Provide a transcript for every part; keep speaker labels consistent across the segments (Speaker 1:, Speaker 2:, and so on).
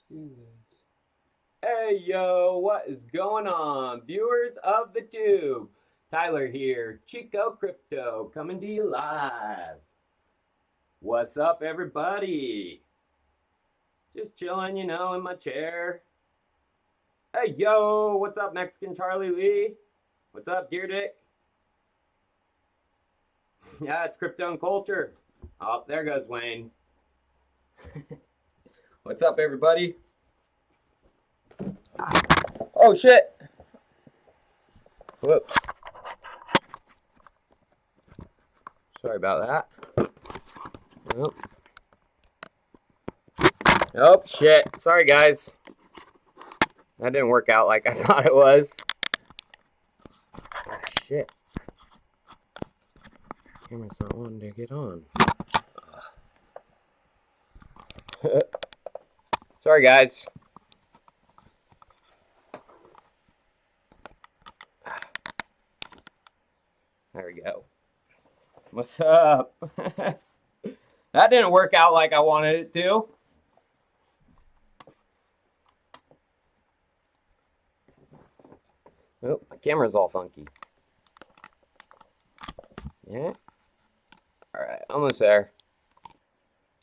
Speaker 1: do this. Hey yo, what is going on, viewers of the tube? Tyler here, Chico Crypto, coming to you live. What's up, everybody? Just chilling, in my chair. Hey yo, what's up, Mexican Charlie Lee? What's up, Deer Dick? Yeah, it's crypto and culture. Oh, there goes Wayne. What's up, everybody? Oh, shit. Whoops. Sorry about that. Nope. Oh, shit. Sorry, guys. That didn't work out like I thought it was. Ah, shit. Camera's not wanting to get on. Sorry, guys. There we go. What's up? That didn't work out like I wanted it to. Oh, my camera's all funky. Yeah. All right, almost there.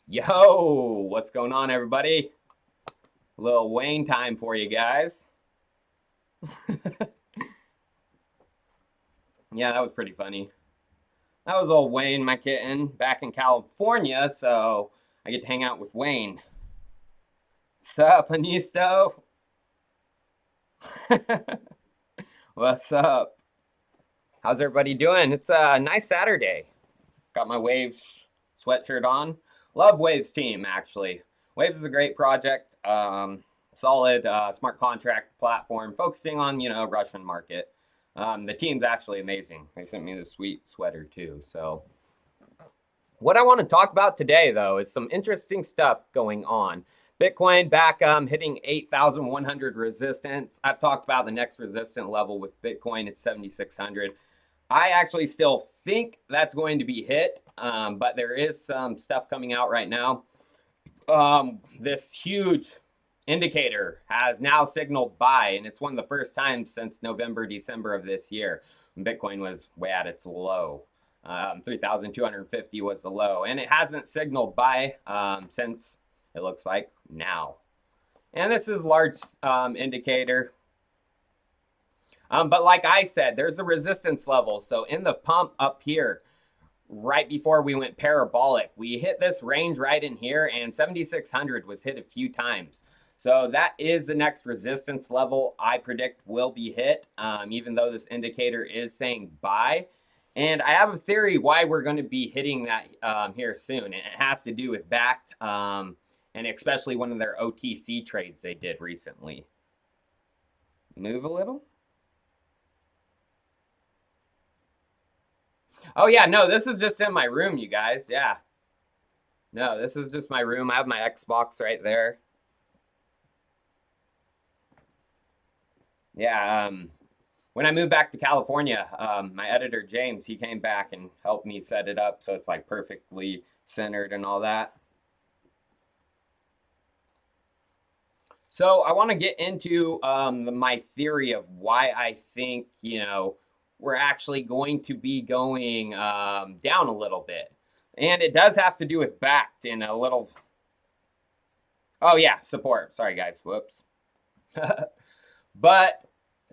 Speaker 1: Yo, what's going on, everybody? A little Wayne time for you guys. Yeah, that was pretty funny. That was old Wayne, my kitten, back in California, so I get to hang out with Wayne. Sup, Anisto? What's up? How's everybody doing? It's a nice Saturday. Got my Waves sweatshirt on. Love Waves team, actually. Waves is a great project. Solid smart contract platform focusing on, Russian market. The team's actually amazing. They sent me this sweet sweater too. So what I want to talk about today, though, is some interesting stuff going on. Bitcoin back hitting 8,100 resistance. I've talked about the next resistant level with Bitcoin. It's 7,600. I actually still think that's going to be hit, but there is some stuff coming out right now. This huge indicator has now signaled buy, and it's one of the first times since November, December of this year when Bitcoin was way at its low. 3,250 was the low, and it hasn't signaled buy since, it looks like, now. And this is large indicator. But like I said, there's a resistance level. So in the pump up here, right before we went parabolic, we hit this range right in here, and 7,600 was hit a few times. So that is the next resistance level I predict will be hit, even though this indicator is saying buy. And I have a theory why we're going to be hitting that here soon. And it has to do with Bakkt, and especially one of their OTC trades they did recently. Move a little. Oh, yeah, no, this is just in my room, you guys. Yeah. No, this is just my room. I have my Xbox right there. Yeah, when I moved back to California, my editor, James, he came back and helped me set it up so it's like perfectly centered and all that. So I want to get into my theory of why I think, we're actually going to be going down a little bit. And it does have to do with Bakkt in a little... Oh, yeah, support. Sorry, guys. Whoops. But,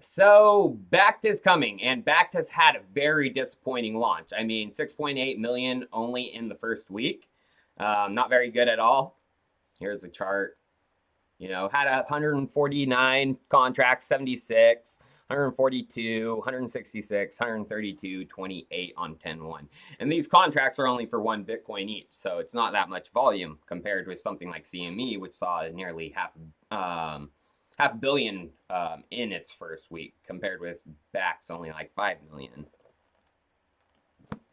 Speaker 1: so, Bakkt is coming, and Bakkt has had a very disappointing launch. I mean, 6.8 million only in the first week. Not very good at all. Here's the chart. Had 149 contracts, 76, 142, 166, 132, 28 on 10-1. And these contracts are only for 1 Bitcoin each, so it's not that much volume compared with something like CME, which saw nearly half a billion in its first week, compared with Bakkt's only like 5 million.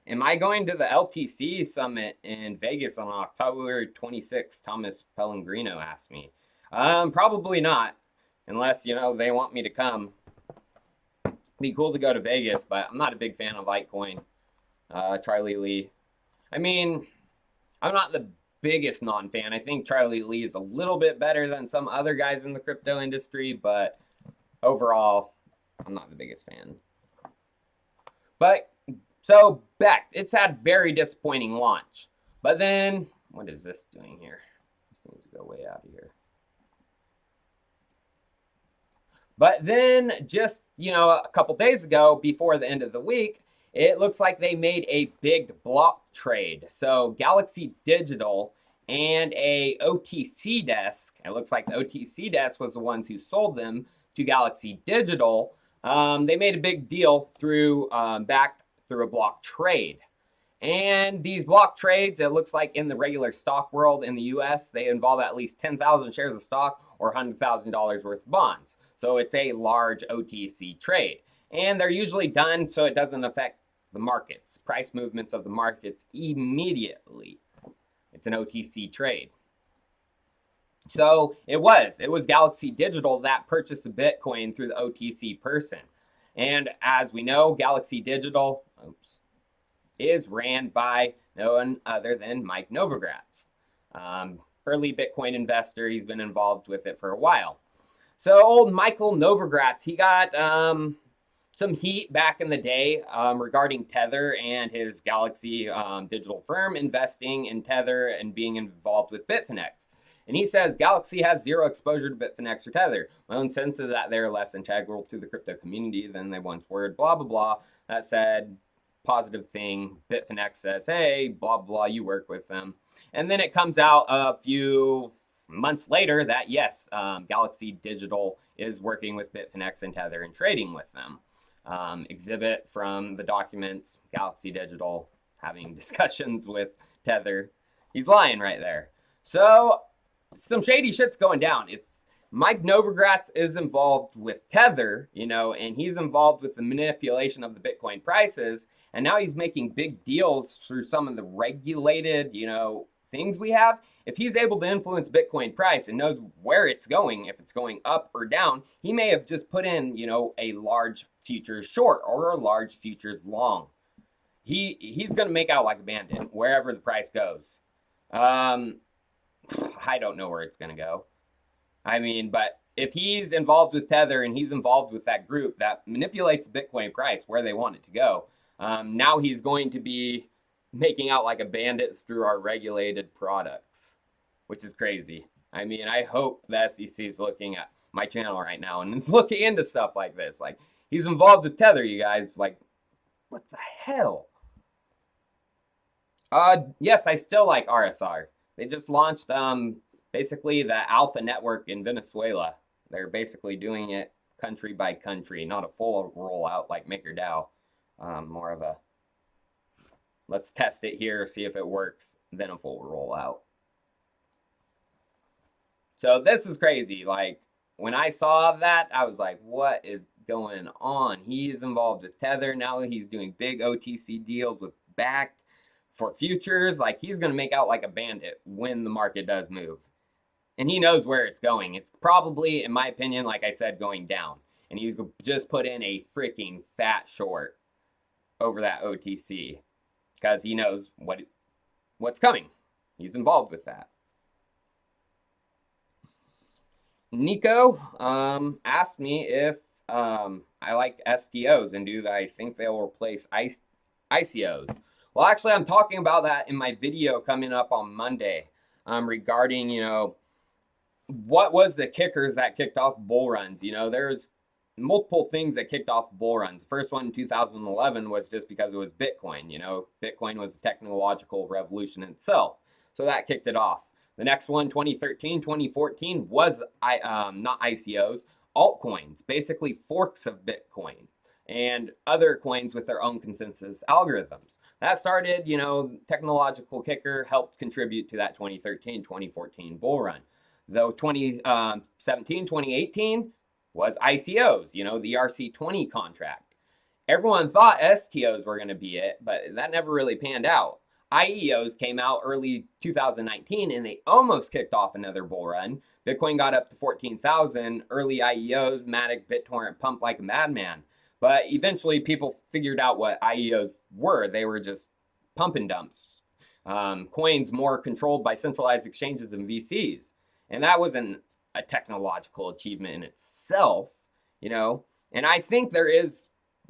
Speaker 1: Am I going to the LTC summit in Vegas on October 26th? Thomas Pellegrino asked me. Probably not, unless, they want me to come. Be cool to go to Vegas, but I'm not a big fan of Litecoin. Charlie Lee. I mean, I'm not the biggest non-fan. I think Charlie Lee is a little bit better than some other guys in the crypto industry, but overall, I'm not the biggest fan. But so Bakkt, it's had very disappointing launch. But then, what is this doing here? This needs to go way out of here. But then just, a couple days ago, before the end of the week, it looks like they made a big block trade. So Galaxy Digital and a OTC desk, it looks like the OTC desk was the ones who sold them to Galaxy Digital. They made a big deal through Bakkt through a block trade. And these block trades, it looks like in the regular stock world in the US, they involve at least 10,000 shares of stock or $100,000 worth of bonds. So it's a large OTC trade. And they're usually done so it doesn't affect the markets, price movements of the markets immediately. It's an OTC trade. So it was Galaxy Digital that purchased the Bitcoin through the OTC person. And as we know, Galaxy Digital is ran by no one other than Mike Novogratz. Early Bitcoin investor, he's been involved with it for a while. So old Michael Novogratz, he got some heat back in the day regarding Tether and his Galaxy Digital firm investing in Tether and being involved with Bitfinex. And he says Galaxy has zero exposure to Bitfinex or Tether. My own sense is that they're less integral to the crypto community than they once were, blah, blah, blah. That said, positive thing. Bitfinex says, hey, blah, blah, you work with them. And then it comes out a few months later that, yes, Galaxy Digital is working with Bitfinex and Tether and trading with them. Exhibit from the documents, Galaxy Digital having discussions with Tether. He's lying right there. So some shady shit's going down. If Mike Novogratz is involved with Tether, and he's involved with the manipulation of the Bitcoin prices, and now he's making big deals through some of the regulated, things we have. If he's able to influence Bitcoin price and knows where it's going, if it's going up or down, he may have just put in, a large futures short or a large futures long. He's going to make out like a bandit wherever the price goes. I don't know where it's going to go. But if he's involved with Tether and he's involved with that group that manipulates Bitcoin price where they want it to go, now he's going to be making out like a bandit through our regulated products, which is crazy. I hope the SEC is looking at my channel right now and is looking into stuff like this. Like, he's involved with Tether, you guys. Like, what the hell? Yes, I still like RSR. They just launched basically the Alpha network in Venezuela. They're basically doing it country by country, not a full rollout like MakerDao. More of a let's test it here, see if it works, then a full rollout. So this is crazy. Like, when I saw that, I was like, what is going on? He's involved with Tether. Now he's doing big OTC deals with Bakkt for futures. Like, he's going to make out like a bandit when the market does move. And he knows where it's going. It's probably, in my opinion, like I said, going down. And he's just put in a freaking fat short over that OTC because he knows what's coming. He's involved with that. Nico asked me if I like STOs and do I think they'll replace ICOs. Well, actually, I'm talking about that in my video coming up on Monday regarding, what was the kickers that kicked off bull runs. There's multiple things that kicked off bull runs. The first one in 2011 was just because it was Bitcoin. Bitcoin was a technological revolution in itself. So that kicked it off. The next one, 2013, 2014, was not ICOs, altcoins, basically forks of Bitcoin and other coins with their own consensus algorithms. That started, technological kicker helped contribute to that 2013, 2014 bull run. Though 2017, 2018 was ICOs, the ERC20 contract. Everyone thought STOs were going to be it, but that never really panned out. IEOs came out early 2019 and they almost kicked off another bull run. Bitcoin got up to 14,000. Early IEOs, Matic, BitTorrent pumped like a madman. But eventually people figured out what IEOs were. They were just pump and dumps. coins more controlled by centralized exchanges and VCs. And that wasn't a technological achievement in itself, you know. And I think there is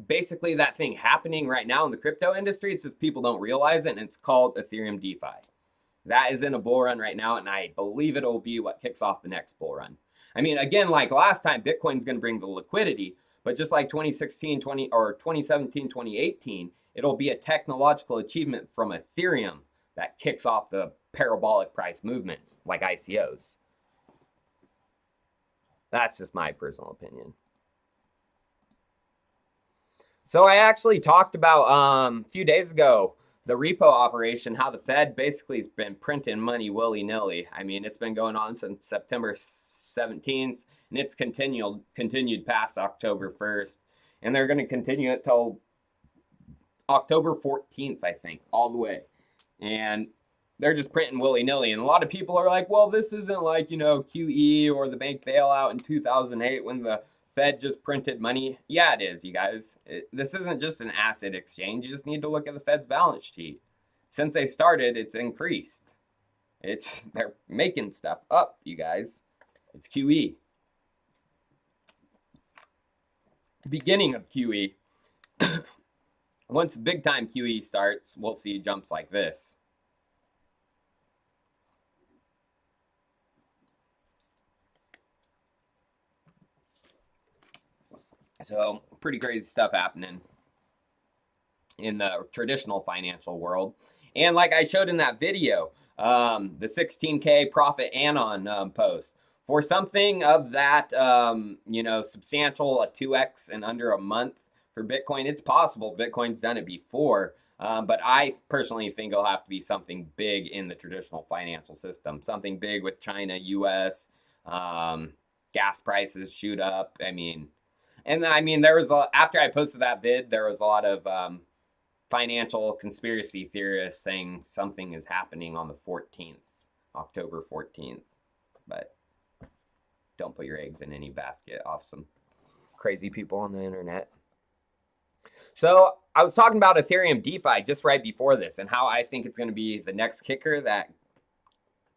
Speaker 1: basically that thing happening right now in the crypto industry. It's just people don't realize it, and it's called Ethereum DeFi. That is in a bull run right now, and I believe it'll be what kicks off the next bull run. I mean, again, like last time, Bitcoin's going to bring the liquidity, but just like 2016, 2017, 2018, it'll be a technological achievement from Ethereum that kicks off the parabolic price movements like ICOs. That's just my personal opinion. So I actually talked about a few days ago the repo operation, how the Fed basically has been printing money willy-nilly. I mean, it's been going on since September 17th, and it's continued past October 1st. And they're going to continue it till October 14th, I think, all the way. And they're just printing willy-nilly. And a lot of people are like, well, this isn't like, you know, QE or the bank bailout in 2008 when the Fed just printed money. Yeah, it is, you guys. This isn't just an asset exchange. You just need to look at the Fed's balance sheet. Since they started, it's increased. They're making stuff up, you guys. It's QE. Beginning of QE. Once big time QE starts, we'll see jumps like this. So pretty crazy stuff happening in the traditional financial world. And like I showed in that video, the 16K profit anon post, for something of that, you know, substantial, a 2x in under a month for Bitcoin, it's possible. Bitcoin's done it before. But I personally think it'll have to be something big in the traditional financial system, something big with China, US, gas prices shoot up. I mean, there was after I posted that vid, there was a lot of financial conspiracy theorists saying something is happening on the 14th, October 14th. But don't put your eggs in any basket off some crazy people on the internet. So I was talking about Ethereum DeFi just right before this and how I think it's going to be the next kicker that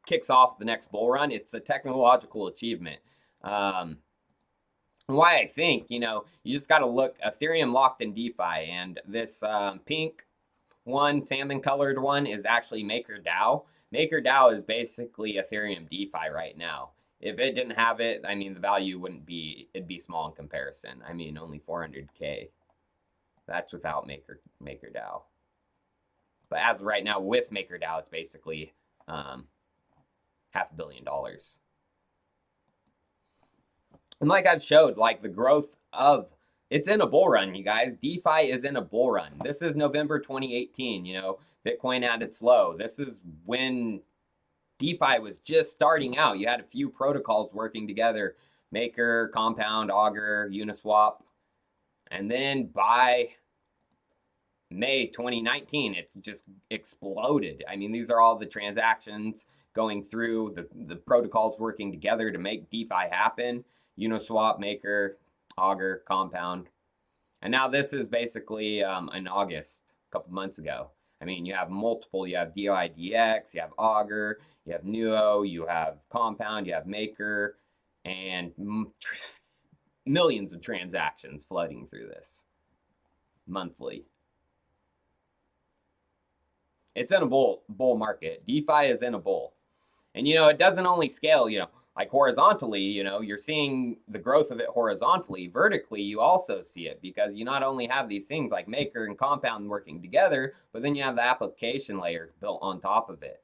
Speaker 1: kicks off the next bull run. It's a technological achievement. Why I think, you know, you just got to look Ethereum locked in DeFi, and this pink one, salmon colored one, is actually MakerDao. MakerDao is basically Ethereum DeFi right now. If it didn't have it, I mean, the value wouldn't be, it'd be small in comparison. I mean, only 400K. That's without MakerDao. But as of right now, with MakerDao, it's basically $500 million. And like I've showed, like the growth of, it's in a bull run, you guys. DeFi is in a bull run. This is November 2018, you know, Bitcoin at its low. This is when DeFi was just starting out. You had a few protocols working together, Maker, Compound, Augur, Uniswap. And then by May 2019, it's just exploded. I mean, these are all the transactions going through, the protocols working together to make DeFi happen. Uniswap, Maker, Augur, Compound. And now this is basically in August, a couple months ago. I mean, you have multiple, you have DEX, you have Augur, you have Nuo, you have Compound, you have Maker, and millions of transactions flooding through this monthly. It's in a bull market. DeFi is in a bull. And, you know, it doesn't only scale, you know, like horizontally, you know, you're seeing the growth of it horizontally. Vertically, you also see it because you not only have these things like Maker and Compound working together, but then you have the application layer built on top of it.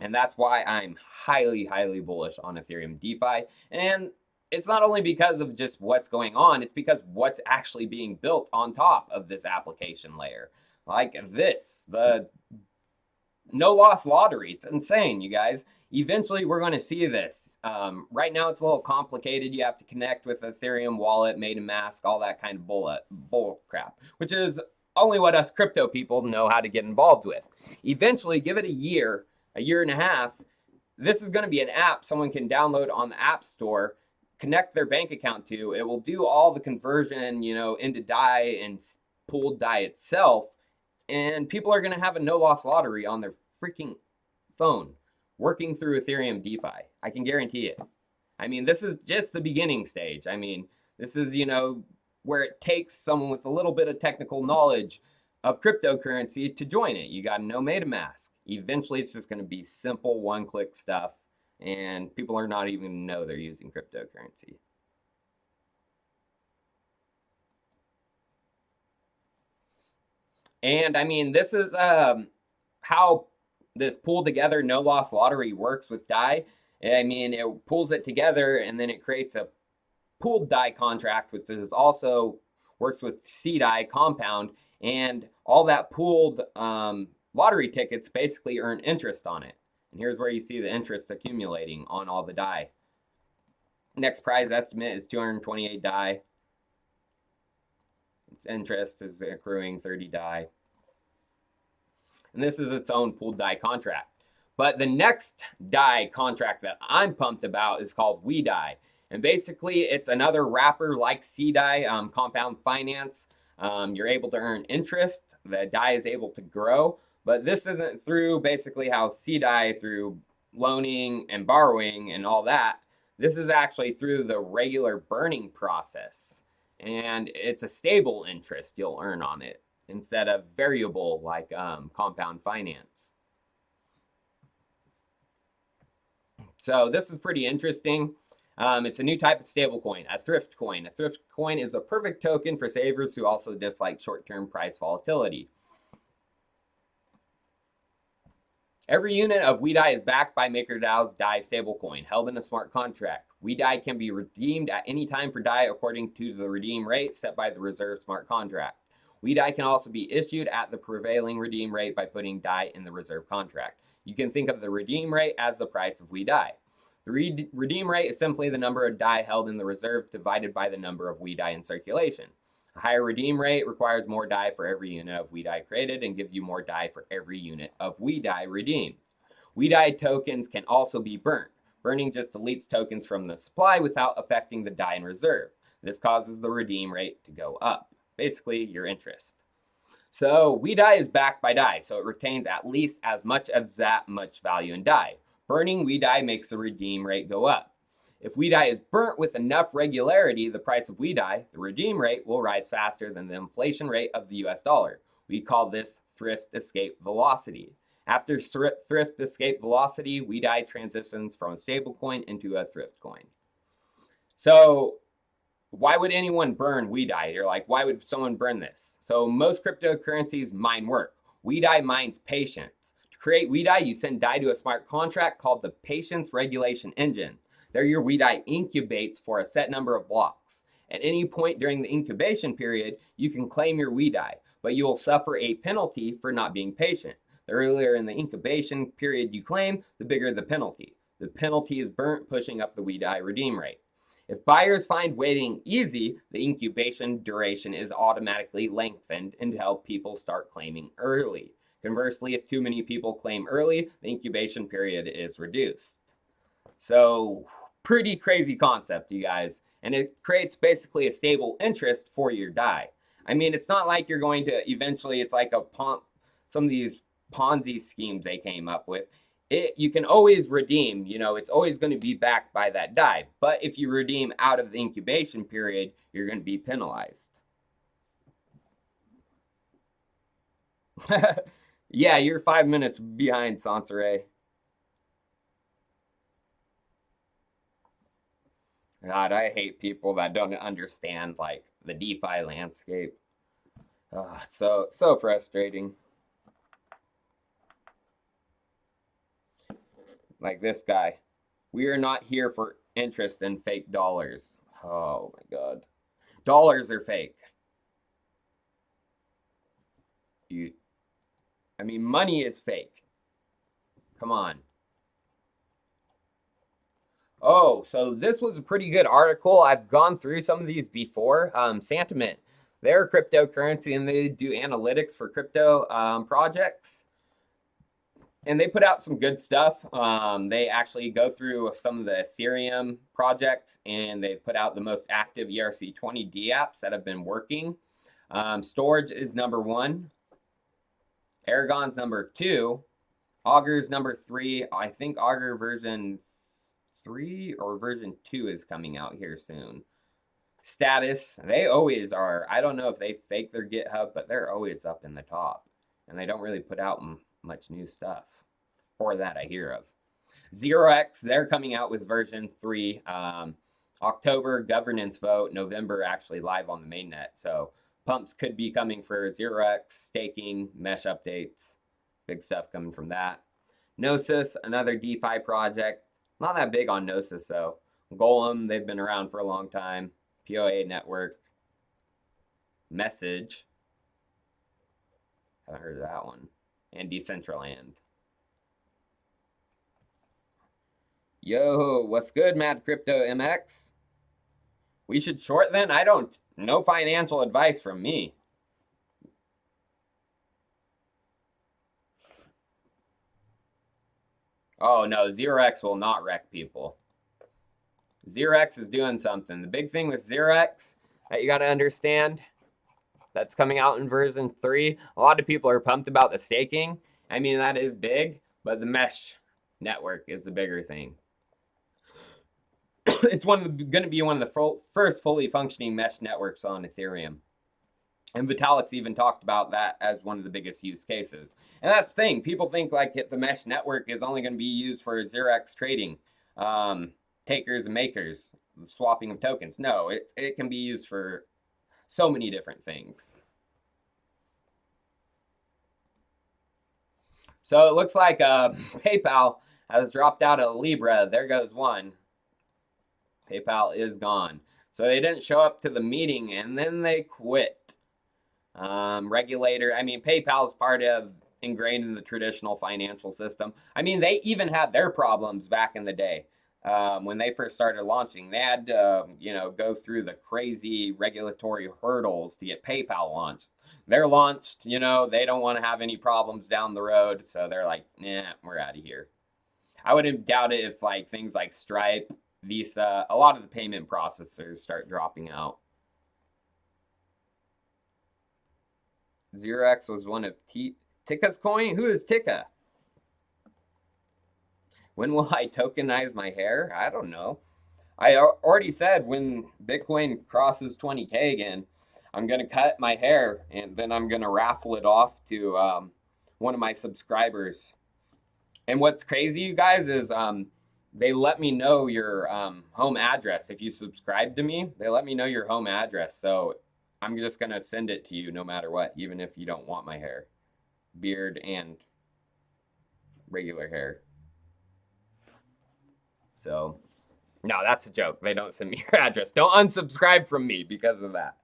Speaker 1: And that's why I'm highly, highly bullish on Ethereum DeFi. And it's not only because of just what's going on, it's because what's actually being built on top of this application layer. Like this, the no-loss lottery. It's insane, you guys. Eventually, we're going to see this. Right now, it's a little complicated. You have to connect with Ethereum wallet, MetaMask, all that kind of bull crap, which is only what us crypto people know how to get involved with. Eventually, give it a year and a half, this is going to be an app someone can download on the App Store connect their bank account to, it will do all the conversion, into Dai and pooled Dai itself. And people are going to have a no-loss lottery on their freaking phone working through Ethereum DeFi. I can guarantee it. I mean, this is just the beginning stage. I mean, this is, where it takes someone with a little bit of technical knowledge of cryptocurrency to join it. You got to know MetaMask. Eventually, it's just going to be simple one-click stuff, and people are not even going to know they're using cryptocurrency. And I mean, this is how this pool together no loss lottery works with Dai. I mean, it pulls it together and then it creates a pooled Dai contract, which is also works with CDAI compound, and all that pooled lottery tickets basically earn interest on it. And here's where you see the interest accumulating on all the Dai. Next prize estimate is 228 Dai. Its interest is accruing 30 Dai. And this is its own pooled Dai contract. But the next Dai contract that I'm pumped about is called WETH. And basically, it's another wrapper like CDAI, compound finance. You're able to earn interest. The Dai is able to grow. But this isn't through basically how CDAI, through loaning and borrowing and all that. This is actually through the regular burning process. And it's a stable interest you'll earn on it instead of variable like compound finance. So this is pretty interesting. It's a new type of stablecoin, a thrift coin. A thrift coin is a perfect token for savers who also dislike short-term price volatility. Every unit of WETH is backed by MakerDAO's Dai stablecoin, held in a smart contract. WETH can be redeemed at any time for Dai according to the redeem rate set by the reserve smart contract. WETH can also be issued at the prevailing redeem rate by putting Dai in the reserve contract. You can think of the redeem rate as the price of WETH. The redeem rate is simply the number of Dai held in the reserve divided by the number of WETH in circulation. A higher redeem rate requires more Dai for every unit of WETH created and gives you more Dai for every unit of WETH redeemed. WETH tokens can also be burnt. Burning just deletes tokens from the supply without affecting the Dai in reserve. This causes the redeem rate to go up. Basically, your interest. So WETH is backed by Dai, so it retains at least as much as that much value in Dai. Burning WETH makes the redeem rate go up. If WETH is burnt with enough regularity, the price of WETH, the redeem rate, will rise faster than the inflation rate of the US dollar. We call this thrift escape velocity. After thrift escape velocity, WETH transitions from a stablecoin into a thrift coin. So why would anyone burn WETH? You're like, why would someone burn this? So most cryptocurrencies mine work. WETH mines patience. To create WETH, you send Dai to a smart contract called the Patience Regulation Engine. There your WETH incubates for a set number of blocks. At any point during the incubation period, you can claim your WETH, but you will suffer a penalty for not being patient. The earlier in the incubation period you claim, the bigger the penalty. The penalty is burnt, pushing up the WETH redeem rate. If buyers find waiting easy, the incubation duration is automatically lengthened until people start claiming early. Conversely, if too many people claim early, the incubation period is reduced. So, pretty crazy concept, you guys. And it creates basically a stable interest for your Dai. I mean, it's not like you're going to eventually, it's like some of these Ponzi schemes they came up with. You can always redeem, it's always going to be backed by that Dai. But if you redeem out of the incubation period, you're going to be penalized. Yeah, you're 5 minutes behind, Sansere. God, I hate people that don't understand, like, the DeFi landscape. It's so frustrating. Like this guy. We are not here for interest in fake dollars. Oh my God. Dollars are fake. I mean, money is fake. Come on. Oh, so this was a pretty good article. I've gone through some of these before. Sentiment. They're a cryptocurrency and they do analytics for crypto projects. and they put out some good stuff. They actually go through some of the Ethereum projects, and they put out the most active ERC20 apps that have been working. Storage is number 1. Aragon's number 2. Augur's number 3. I think Augur version 3 or version 2 is coming out here soon. Status, they always are. I don't know if they fake their GitHub, but they're always up in the top. And they don't really put out much new stuff, or that I hear of. 0x, they're coming out with version 3. October, governance vote. November, actually live on the mainnet. So pumps could be coming for 0x, staking, mesh updates. Big stuff coming from that. Gnosis, another DeFi project. Not that big on Gnosis, though. Golem, they've been around for a long time. POA network. Message. Haven't heard of that one. And Decentraland. Yo, what's good, Mad Crypto MX? We should short then? No financial advice from me. Oh no, 0x will not wreck people. 0x is doing something. The big thing with 0x that you got to understand, that's coming out in version 3. A lot of people are pumped about the staking. I mean, that is big, but the mesh network is the bigger thing. It's going to be one of the first fully functioning mesh networks on Ethereum. And Vitalik's even talked about that as one of the biggest use cases. And that's the thing. People think like the mesh network is only going to be used for 0x trading, takers and makers, swapping of tokens. No, it can be used for so many different things. So it looks like PayPal has dropped out of Libra. There goes one. PayPal is gone. So they didn't show up to the meeting, and then they quit. Regulator, I mean, PayPal is part of ingrained in the traditional financial system. I mean, they even had their problems back in the day. When they first started launching, they had to, go through the crazy regulatory hurdles to get PayPal launched. They're launched, they don't want to have any problems down the road, so they're like, nah, we're out of here. I wouldn't doubt it if like things like Stripe, Visa, a lot of the payment processors start dropping out. 0x was one of Tikka's coin? Who is Tikka? When will I tokenize my hair? I don't know. I already said when Bitcoin crosses 20K again, I'm going to cut my hair and then I'm going to raffle it off to one of my subscribers. And what's crazy, you guys, is they let me know your home address. If you subscribe to me, they let me know your home address. So I'm just going to send it to you no matter what, even if you don't want my hair, beard, and regular hair. So, no, that's a joke. They don't send me your address. Don't unsubscribe from me because of that.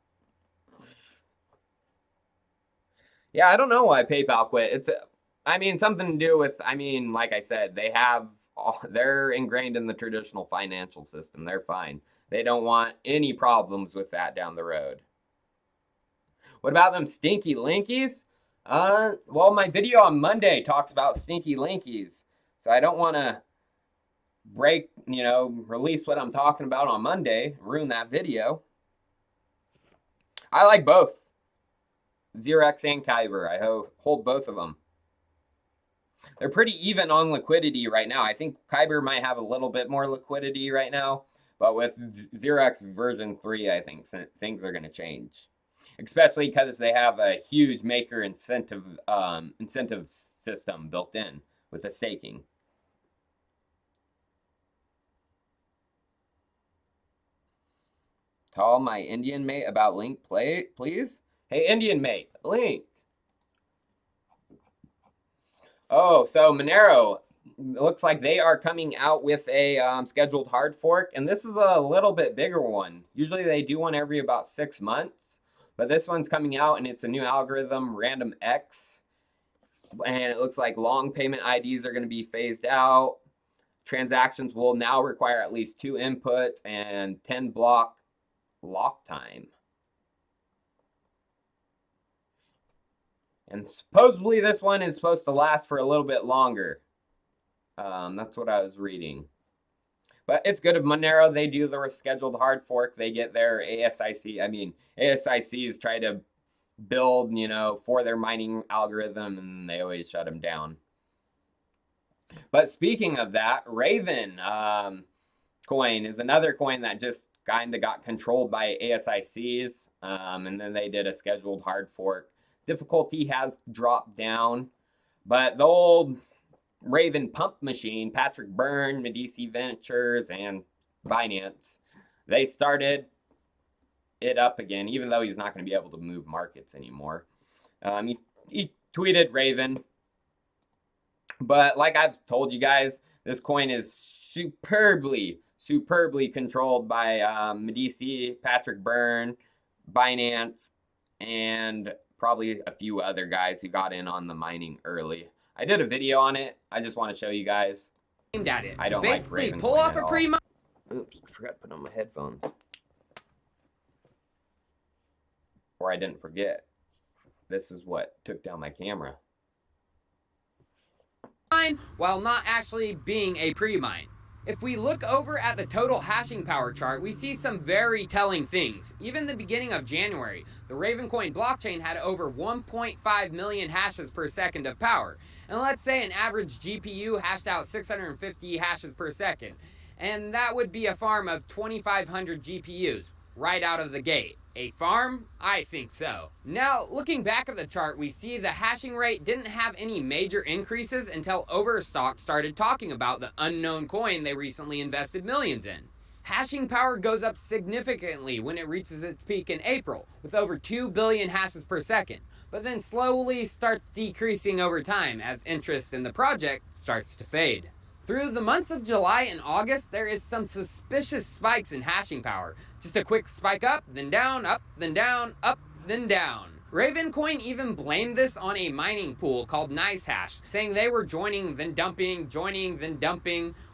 Speaker 1: Yeah, I don't know why PayPal quit. It's, something to do with, like I said, they're ingrained in the traditional financial system. They're fine. They don't want any problems with that down the road. What about them stinky linkies? Well, my video on Monday talks about stinky linkies. So I don't want to release what I'm talking about on Monday, ruin that video. I like both. 0x and Kyber. I hold both of them. They're pretty even on liquidity right now. I think Kyber might have a little bit more liquidity right now, but with 0x version 3, I think things are going to change. Especially because they have a huge maker incentive system built in with the staking. Call my Indian mate about Link play, please. Hey, Indian mate, Link. Oh, so Monero, looks like they are coming out with a scheduled hard fork, and this is a little bit bigger one. Usually they do one every about 6 months, but this one's coming out, and it's a new algorithm, Random X, and it looks like long payment IDs are going to be phased out. Transactions will now require at least 2 inputs and 10 block lock time. And supposedly this one is supposed to last for a little bit longer. That's what I was reading. But it's good of Monero. They do the scheduled hard fork. They get their ASICs try to build, for their mining algorithm, and they always shut them down. But speaking of that, Raven coin is another coin that just kind of got controlled by ASICs, and then they did a scheduled hard fork. Difficulty has dropped down, but the old Raven pump machine, Patrick Byrne, Medici Ventures, and Binance, they started it up again, even though he's not going to be able to move markets anymore. He tweeted Raven, but like I've told you guys, this coin is superbly controlled by Medici, Patrick Byrne, Binance, and probably a few other guys who got in on the mining early. I did a video on it. I just want to show you guys.
Speaker 2: Aimed at it.
Speaker 1: I don't
Speaker 2: basically
Speaker 1: like Ravencoin
Speaker 2: pull off
Speaker 1: at
Speaker 2: a
Speaker 1: all. Oops, I forgot to put on my headphones. Or I didn't forget. This is what took down my camera.
Speaker 2: While not actually being a pre-mine. If we look over at the total hashing power chart, we see some very telling things. Even the beginning of January, the Ravencoin blockchain had over 1.5 million hashes per second of power. And let's say an average GPU hashed out 650 hashes per second. And that would be a farm of 2,500 GPUs right out of the gate. A farm? I think so. Now, looking back at the chart, we see the hashing rate didn't have any major increases until Overstock started talking about the unknown coin they recently invested millions in. Hashing power goes up significantly when it reaches its peak in April, with over 2 billion hashes per second, but then slowly starts decreasing over time as interest in the project starts to fade. Through the months of July and August, there is some suspicious spikes in hashing power. Just a quick spike up, then down, up, then down, up, then down. Ravencoin even blamed this on a mining pool called NiceHash, saying they were joining, then dumping,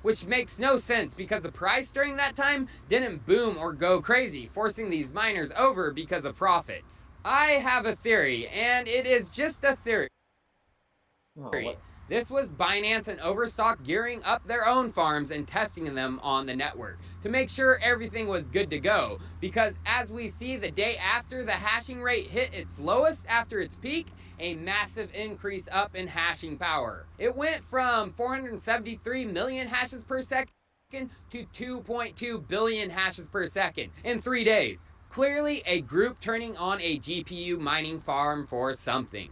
Speaker 2: which makes no sense because the price during that time didn't boom or go crazy, forcing these miners over because of profits. I have a theory, and it is just a theory. This was Binance and Overstock gearing up their own farms and testing them on the network to make sure everything was good to go, because as we see the day after the hashing rate hit its lowest after its peak, a massive increase up in hashing power. It went from 473 million hashes per second to 2.2 billion hashes per second in 3 days. Clearly a group turning on a GPU mining farm for something.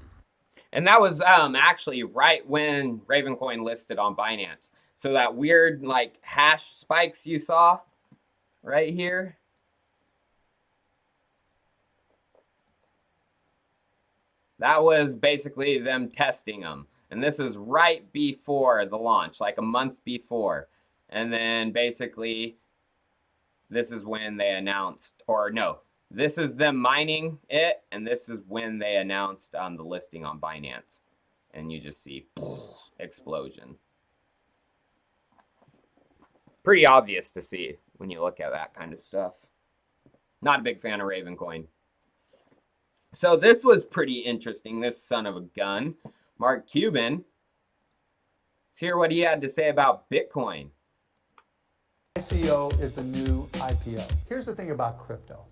Speaker 1: And that was actually right when Ravencoin listed on Binance. So that weird like hash spikes you saw right here. That was basically them testing them. And this is right before the launch, like a month before. And then basically this is when they announced, or no, this is them mining it, and this is when they announced the listing on Binance. And you just see explosion. Pretty obvious to see when you look at that kind of stuff. Not a big fan of Ravencoin. So this was pretty interesting, this son of a gun. Mark Cuban. Let's hear what he had to say about Bitcoin.
Speaker 3: ICO is the new IPO. Here's the thing about crypto,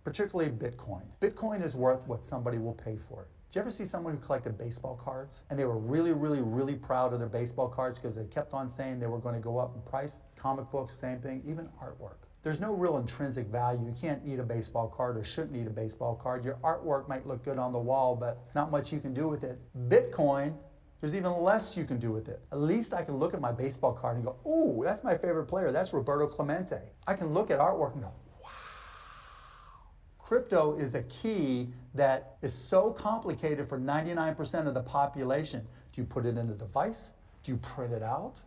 Speaker 3: particularly Bitcoin. Bitcoin is worth what somebody will pay for it. Did you ever see someone who collected baseball cards and they were really proud of their baseball cards because they kept on saying they were going to go up in price? Comic books, same thing, even artwork. There's no real intrinsic value. You can't eat a baseball card or shouldn't eat a baseball card. Your artwork might look good on the wall, but not much you can do with it. Bitcoin, there's even less you can do with it. At least I can look at my baseball card and go, ooh, that's my favorite player. That's Roberto Clemente. I can look at artwork and go, wow. Crypto is a key that is so complicated for 99% of the population. Do you put it in a device? Do you print it out?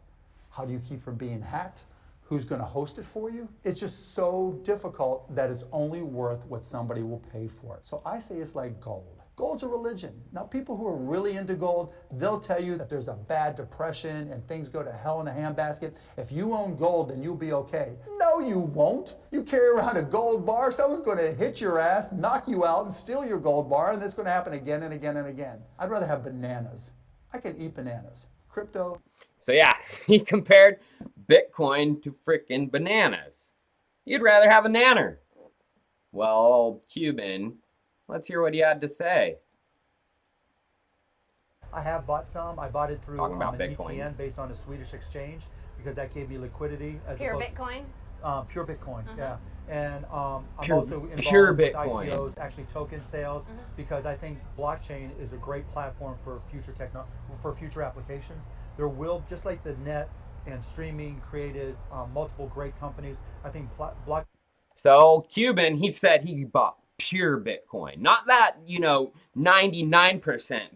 Speaker 3: How do you keep from being hacked? Who's going to host it for you? It's just so difficult that it's only worth what somebody will pay for it. So I say it's like gold. Gold's a religion. Now, people who are really into gold, they'll tell you that there's a bad depression and things go to hell in a handbasket. If you own gold, then you'll be okay. No, you won't. You carry around a gold bar, someone's going to hit your ass, knock you out, and steal your gold bar, and that's going to happen again and again and again. I'd rather have bananas. I can eat bananas. Crypto.
Speaker 1: So yeah, he compared Bitcoin to freaking bananas. You'd rather have a nanner. Well, Cuban, let's hear what he had to say.
Speaker 3: I have bought some. I bought it through an
Speaker 1: Bitcoin.
Speaker 3: ETN based on a Swedish exchange because that gave me liquidity. As
Speaker 4: Pure
Speaker 3: opposed,
Speaker 4: Bitcoin?
Speaker 3: Pure Bitcoin, yeah. And I'm
Speaker 1: Pure
Speaker 3: also involved with
Speaker 1: Bitcoin.
Speaker 3: ICOs, actually token sales, because I think blockchain is a great platform for future applications. There will, just like the net and streaming created multiple great companies, I think block.
Speaker 1: So Cuban, he said he bought pure Bitcoin. Not that, 99%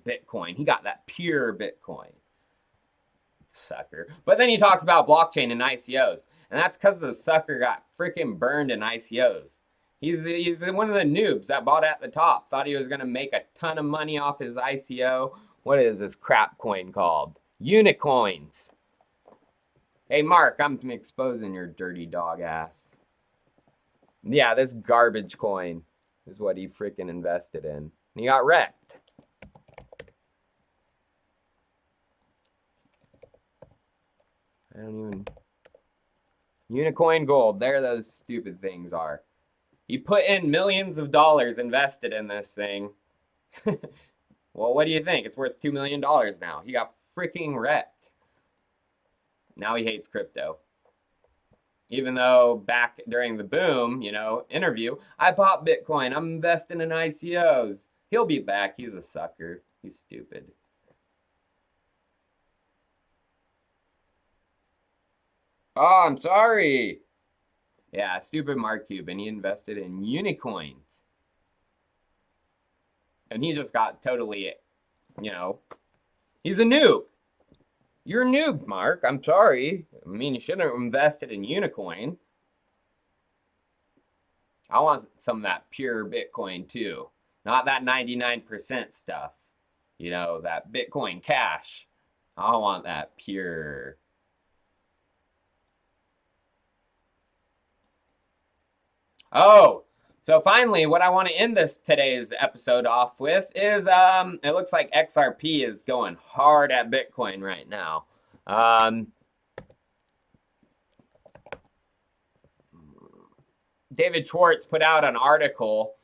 Speaker 1: Bitcoin. He got that pure Bitcoin. Sucker. But then he talks about blockchain and ICOs. And that's because the sucker got freaking burned in ICOs. He's one of the noobs that bought at the top. Thought he was going to make a ton of money off his ICO. What is this crap coin called? Unicoins. Hey, Mark, I'm exposing your dirty dog ass. Yeah, this garbage coin is what he freaking invested in. And he got wrecked. I don't even... Unicoin Gold, there those stupid things are. He put in millions of dollars invested in this thing. Well, what do you think? It's worth $2 million now. He got freaking wrecked. Now he hates crypto. Even though back during the boom, interview, I bought Bitcoin. I'm investing in ICOs. He'll be back. He's a sucker. He's stupid. Oh, I'm sorry. Yeah, stupid Mark Cuban. He invested in unicoins. And he just got totally, he's a noob. You're a noob, Mark. I'm sorry. I mean, you shouldn't have invested in Unicoin. I want some of that pure Bitcoin, too. Not that 99% stuff. That Bitcoin Cash. I want that pure. Oh, so finally, what I want to end today's episode off with is, it looks like XRP is going hard at Bitcoin right now. David Schwartz put out an article,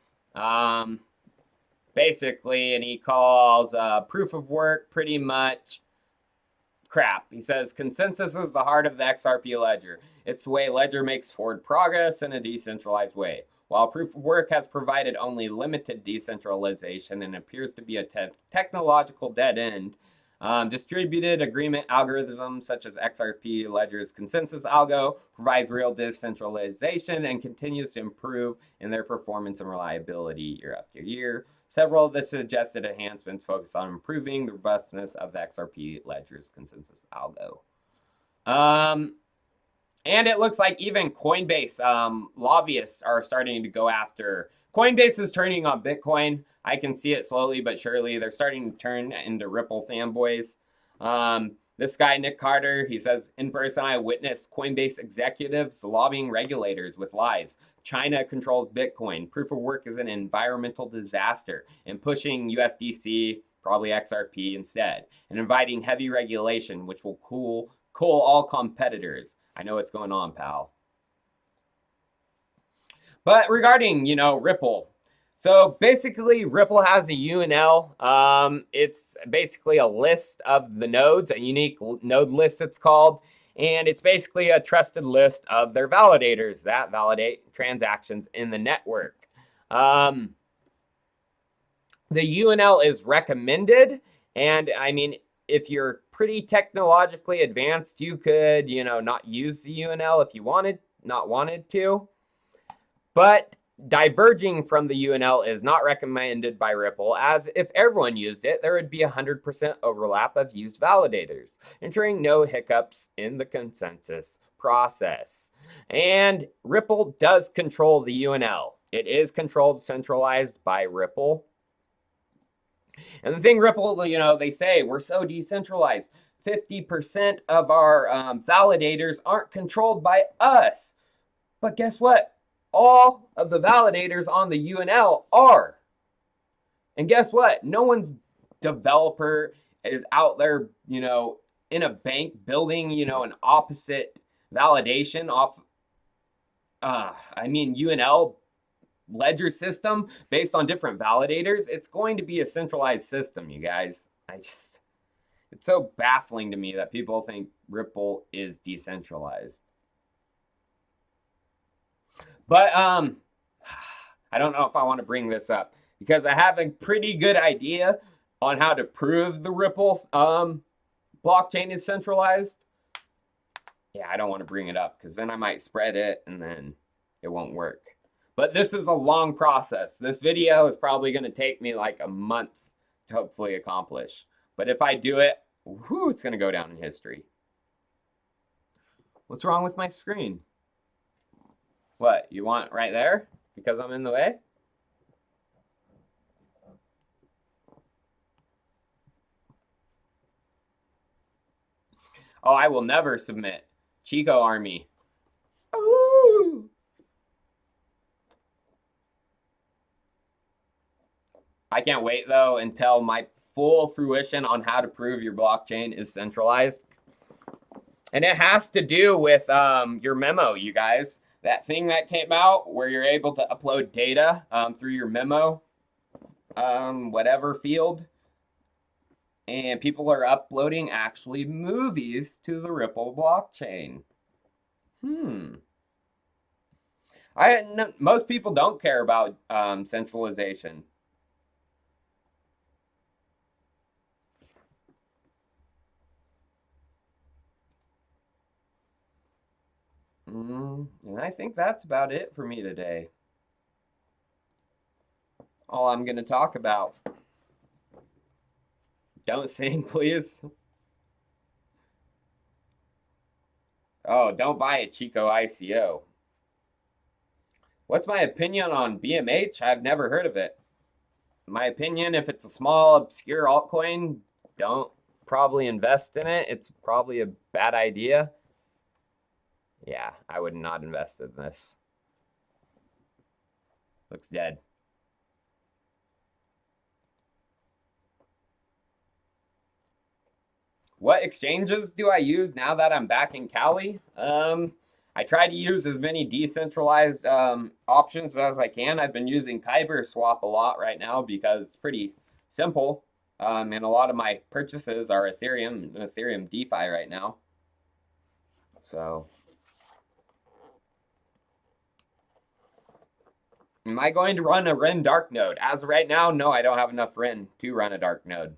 Speaker 1: basically, and he calls proof of work pretty much crap. He says consensus is the heart of the XRP ledger. It's the way ledger makes forward progress in a decentralized way. While proof of work has provided only limited decentralization and appears to be a technological dead end, distributed agreement algorithms such as XRP Ledger's consensus algo provides real decentralization and continues to improve in their performance and reliability year after year. Several of the suggested enhancements focus on improving the robustness of the XRP Ledger's consensus algo. And it looks like even Coinbase lobbyists are starting to go after. Coinbase is turning on Bitcoin. I can see it slowly but surely. They're starting to turn into Ripple fanboys. This guy, Nick Carter, he says, in person, I witnessed Coinbase executives lobbying regulators with lies. China controls Bitcoin. Proof of work is an environmental disaster and pushing USDC, probably XRP instead, and inviting heavy regulation, which will cool all competitors. I know what's going on, pal. But regarding, Ripple. So basically, Ripple has a UNL. It's basically a list of the nodes, a unique node list it's called. And it's basically a trusted list of their validators that validate transactions in the network. The UNL is recommended. And I mean, if you're pretty technologically advanced, you could, not use the UNL if you wanted to. But diverging from the UNL is not recommended by Ripple, as if everyone used it, there would be 100% overlap of used validators, ensuring no hiccups in the consensus process. And Ripple does control the UNL. It is controlled centralized by Ripple. And the thing Ripple, you know, they say we're so decentralized. 50% of our validators aren't controlled by us. But guess what? All of the validators on the UNL are. And guess what? No one's developer is out there, you know, in a bank building, you know, an opposite validation off, UNL ledger system based on different validators. It's going to be a centralized system, you guys. It's so baffling to me that people think Ripple is decentralized. But I don't know if I want to bring this up because I have a pretty good idea on how to prove the Ripple blockchain is centralized. Yeah, I don't want to bring it up because then I might spread it and then it won't work. But this is a long process. This video is probably going to take me like a month to hopefully accomplish. But if I do it, whew, it's going to go down in history. What's wrong with my screen? What, you want right there? Because I'm in the way? Oh, I will never submit. Chico army. Ooh. I can't wait though until my full fruition on how to prove your blockchain is centralized. And it has to do with your memo, you guys. That thing that came out where you're able to upload data through your memo, whatever field. And people are uploading actually movies to the Ripple blockchain. Most people don't care about centralization. And I think that's about it for me today. All I'm going to talk about. Don't sing, please. Oh, don't buy a Chico ICO. What's my opinion on BMH? I've never heard of it. My opinion, if it's a small, obscure altcoin, don't probably invest in it. It's probably a bad idea. Yeah, I would not invest in this. Looks dead. What exchanges do I use now that I'm back in Cali? I try to use as many decentralized options as I can. I've been using Kyber Swap a lot right now because it's pretty simple. And a lot of my purchases are Ethereum DeFi right now. So, am I going to run a Ren dark node? As of right now, no, I don't have enough Ren to run a dark node.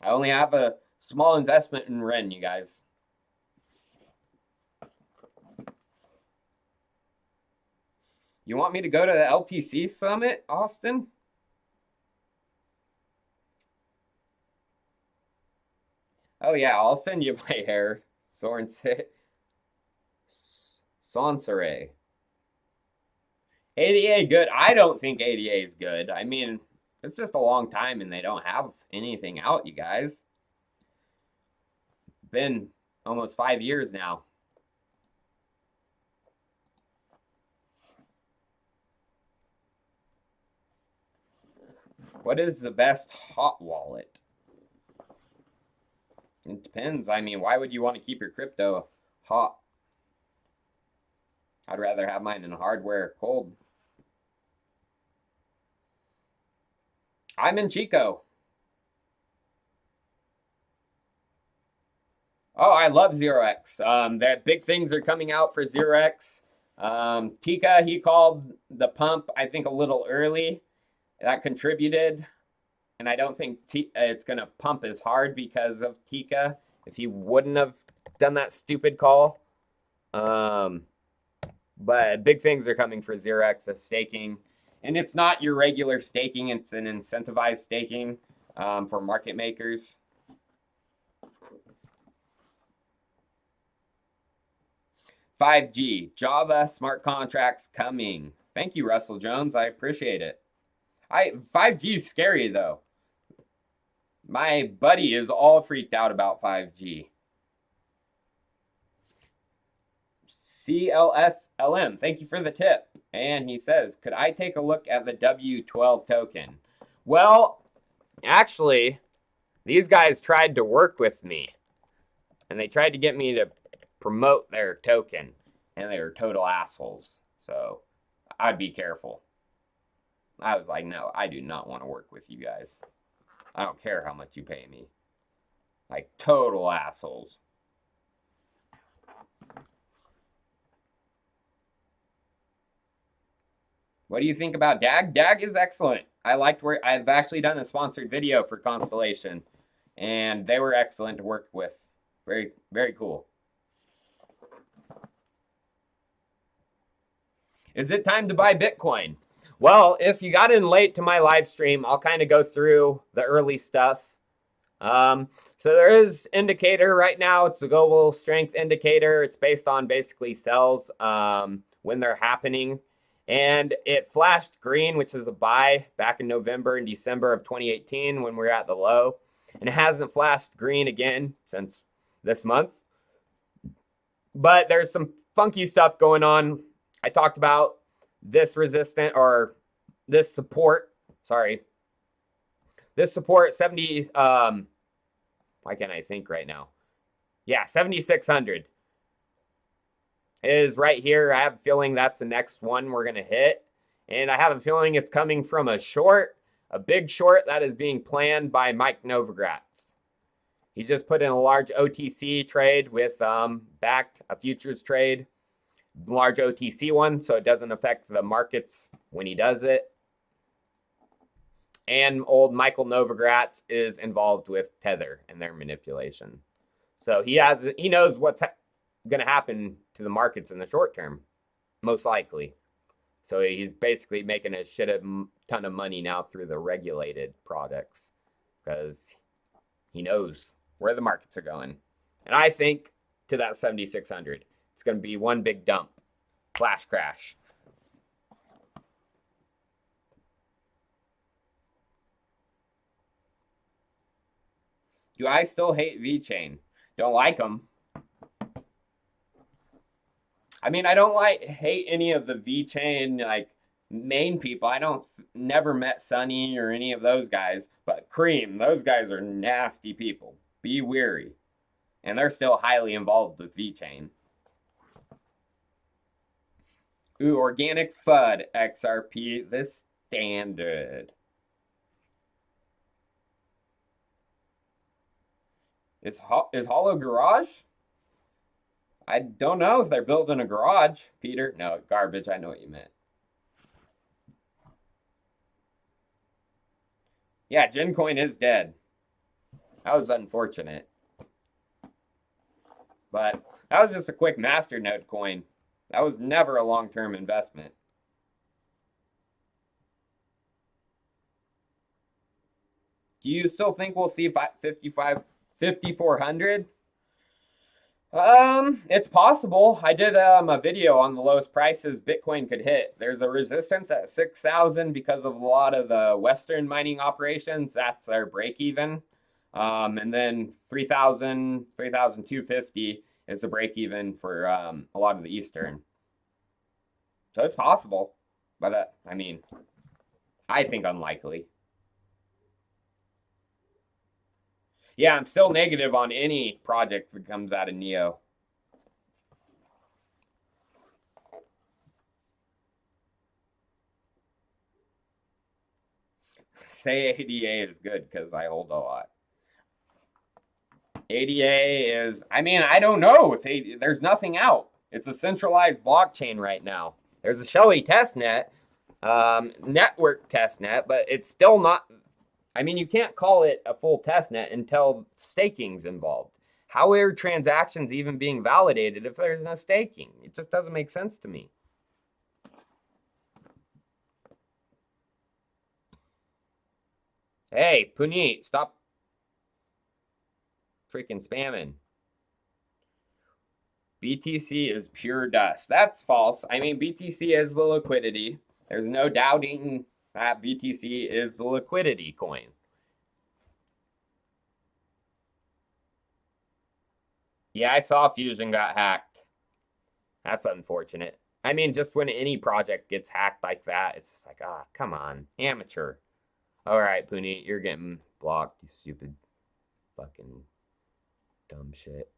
Speaker 1: I only have a small investment in Ren, you guys. You want me to go to the LTC summit, Austin? Oh yeah, I'll send you my hair. Sonsere. ADA good. I don't think ADA is good. I mean, it's just a long time and they don't have anything out, you guys. Been almost 5 years now. What is the best hot wallet? It depends. I mean, why would you want to keep your crypto hot? I'd rather have mine in hardware cold. I'm in Chico. Oh, I love 0x. That big things are coming out for 0x. Tika, he called the pump, I think, a little early. That contributed. And I don't think it's going to pump as hard because of Tika if he wouldn't have done that stupid call. But big things are coming for 0x, the staking. And it's not your regular staking. It's an incentivized staking for market makers. $5G, Java smart contracts coming. Thank you, Russell Jones. I appreciate it. 5G is scary, though. My buddy is all freaked out about 5G. CLSLM, thank you for the tip. And he says, could I take a look at the W12 token? Well, actually, these guys tried to work with me. And they tried to get me to promote their token. And they were total assholes. So I'd be careful. I was like, no, I do not want to work with you guys. I don't care how much you pay me. Like, total assholes. What do you think about DAG? DAG is excellent. I liked where I've actually done a sponsored video for Constellation, and they were excellent to work with. Very, very cool. Is it time to buy Bitcoin? Well, if you got in late to my live stream, I'll kind of go through the early stuff. So there is indicator right now. It's a global strength indicator. It's based on basically sells when they're happening. And it flashed green, which is a buy back in November and December of 2018 when we were at the low. And it hasn't flashed green again since this month. But there's some funky stuff going on. I talked about this resistance or this support. Sorry. This support 70. Why can't I think right now? Yeah, 7,600 is right here. I have a feeling that's the next one we're going to hit. And I have a feeling it's coming from a short, a big short that is being planned by Mike Novogratz. He just put in a large OTC trade with Bakkt, a futures trade, large OTC one, so it doesn't affect the markets when he does it. And old Michael Novogratz is involved with Tether and their manipulation. So he knows what's going to happen to the markets in the short term, most likely. So he's basically making a ton of money now through the regulated products because he knows where the markets are going. And I think to that 7,600, it's going to be one big dump, flash crash. Do I still hate Vechain? Don't like them. I mean, I don't hate any of the Vechain like main people. I never met Sunny or any of those guys, but Cream, those guys are nasty people. Be wary. And they're still highly involved with Vechain. Ooh, organic FUD XRP, this standard. Is Hollow Garage? I don't know if they're building a garage, Peter. No, garbage. I know what you meant. Yeah, Gencoin is dead. That was unfortunate. But that was just a quick masternode coin. That was never a long-term investment. Do you still think we'll see 5,400? It's possible. I did a video on the lowest prices Bitcoin could hit. There's a resistance at 6,000 because of a lot of the Western mining operations. That's their break even. And then 3,000, 3,250 is the break even for a lot of the Eastern. So it's possible, but I mean, I think unlikely. Yeah, I'm still negative on any project that comes out of Neo. Say ADA is good because I hold a lot. ADA is, I mean, I don't know if there's nothing out. It's a centralized blockchain right now. There's a Shelley testnet, network testnet, but it's still not. I mean, you can't call it a full testnet until staking's involved. How are transactions even being validated if there's no staking? It just doesn't make sense to me. Hey, Puneet, stop freaking spamming. BTC is pure dust. That's false. I mean, BTC is the liquidity. There's no doubting that BTC is the liquidity coin. Yeah, I saw Fusion got hacked. That's unfortunate. I mean, just when any project gets hacked like that, it's just like, ah, oh, come on, amateur. All right, Puni, you're getting blocked, you stupid fucking dumb shit.